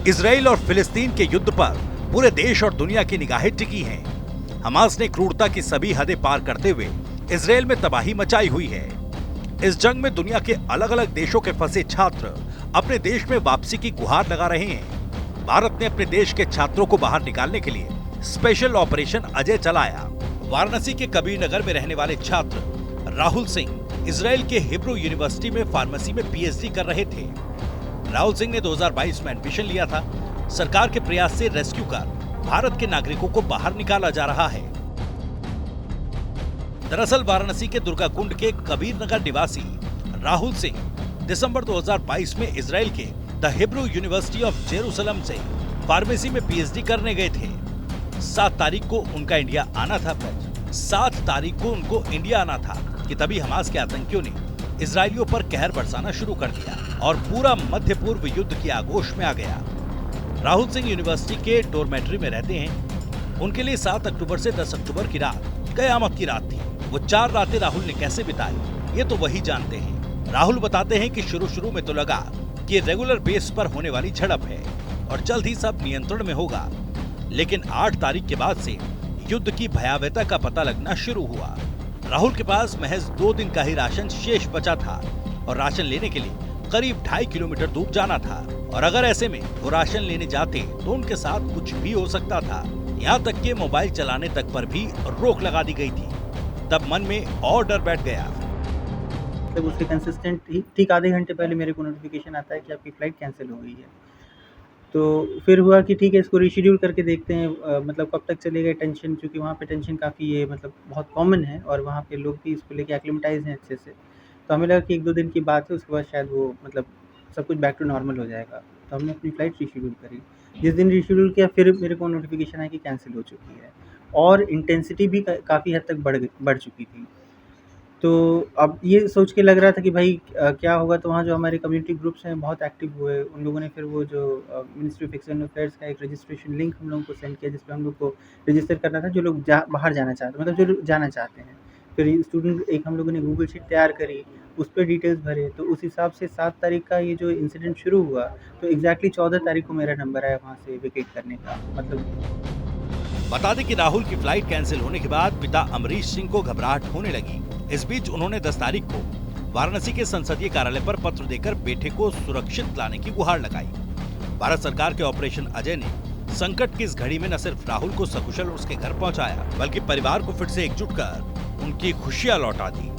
Israel और फिलिस्तीन के युद्ध पर पूरे देश और दुनिया की निगाहें टिकी हैं। हमास ने क्रूरता की सभी हदें पार करते हुए इजराइल में तबाही मचाई हुई है। इस जंग में दुनिया के अलग अलग देशों के फंसे छात्र अपने देश में वापसी की गुहार लगा रहे हैं। भारत ने अपने देश के छात्रों को बाहर निकालने के लिए स्पेशल ऑपरेशन अजय चलाया। वाराणसी के कबीर नगर में रहने वाले छात्र राहुल सिंह इजराइल के हिब्रू यूनिवर्सिटी में फार्मेसी में पीएचडी कर रहे थे। राहुल सिंह ने 2022 में एडमिशन लिया था। सरकार के प्रयास से रेस्क्यू कर भारत के नागरिकों को बाहर निकाला जा रहा है। दरअसल वाराणसी के दुर्गा कुंड के कबीर नगर निवासी राहुल सिंह दिसंबर 2022 में इजराइल के the Hebrew university of Jerusalem से फार्मेसी में पीएचडी करने गए थे। 7 तारीख को उनका इंडिया आना था। 7 तारीख को उनको इंडिया आना था कि तभी हमास के आतंकियों ने इजरायलियों पर कहर बरसाना शुरू कर दिया और पूरा मध्य पूर्व युद्ध की आगोश में आ गया। राहुल सिंह यूनिवर्सिटी के डोरमेट्री में रहते हैं। उनके लिए 7 अक्टूबर से 10 अक्टूबर की रात कयामत की रात थी। वो 4 रातें राहुल ने कैसे बिताई ये तो वही जानते हैं। राहुल बताते हैं कि शुरू में तो लगा कि रेगुलर बेस पर होने वाली झड़प है और जल्द ही सब नियंत्रण में होगा, लेकिन 8 तारीख के बाद से युद्ध की भयावहता का पता लगना शुरू हुआ। राहुल के पास महज 2 दिन का ही राशन शेष बचा था और राशन लेने के लिए करीब 2.5 किलोमीटर दूर जाना था और अगर ऐसे में वो राशन लेने जाते तो उनके साथ कुछ भी हो सकता था। यहाँ तक कि मोबाइल चलाने तक पर भी रोक लगा दी गई थी। तब मन में और डर बैठ गया। मतलब उसके कंसिस्टेंट ठीक आधे घंटे पहले मेरे को नोटिफिकेशन आता है कि आपकी फ्लाइट कैंसिल हो गई है। तो फिर हुआ कि ठीक है, इसको रीशेड्यूल करके देखते हैं, मतलब कब तक चलेगा टेंशन, क्योंकि वहाँ पे टेंशन काफ़ी है, मतलब बहुत कॉमन है और वहाँ पे लोग भी इसको लेके एक्लिमेटाइज हैं अच्छे से। तो हमें लगा कि 1-2 दिन की बात है, उसके बाद शायद वो मतलब सब कुछ बैक टू नॉर्मल हो जाएगा। तो हमने अपनी फ़्लाइट रीशेड्यूल करी। जिस दिन रीशेड्यूल किया फिर मेरे को नोटिफिकेशन आया कि कैंसिल हो चुकी है और इंटेंसिटी भी काफ़ी हद तक बढ़ चुकी थी। तो अब ये सोच के लग रहा था कि भाई क्या होगा। तो वहाँ जो हमारे कम्युनिटी ग्रुप्स हैं बहुत एक्टिव हुए। उन लोगों ने फिर वो जो मिनिस्ट्री ऑफ एक्सटर्नल अफेयर्स का एक रजिस्ट्रेशन लिंक हम लोगों को सेंड किया, जिसपे हम लोग को रजिस्टर करना था, जो लोग बाहर जाना चाहते, मतलब जो लोग जाना चाहते हैं। फिर स्टूडेंट एक हम लोगों ने गूगल शीट तैयार करी, उस पर डिटेल्स भरे। तो उस हिसाब से 7 तारीख का ये जो इंसिडेंट शुरू हुआ, तो एग्जैक्टली 14 तारीख को मेरा नंबर आया वहाँ से वेकेट करने का। मतलब बता दें कि राहुल की फ्लाइट कैंसिल होने के बाद पिता अमरीश सिंह को घबराहट होने लगी। इस बीच उन्होंने 10 तारीख को वाराणसी के संसदीय कार्यालय पर पत्र देकर बेटे को सुरक्षित लाने की गुहार लगाई। भारत सरकार के ऑपरेशन अजय ने संकट की इस घड़ी में न सिर्फ राहुल को सकुशल उसके घर पहुंचाया, बल्कि परिवार को फिर से एकजुट कर उनकी खुशियां लौटा दी।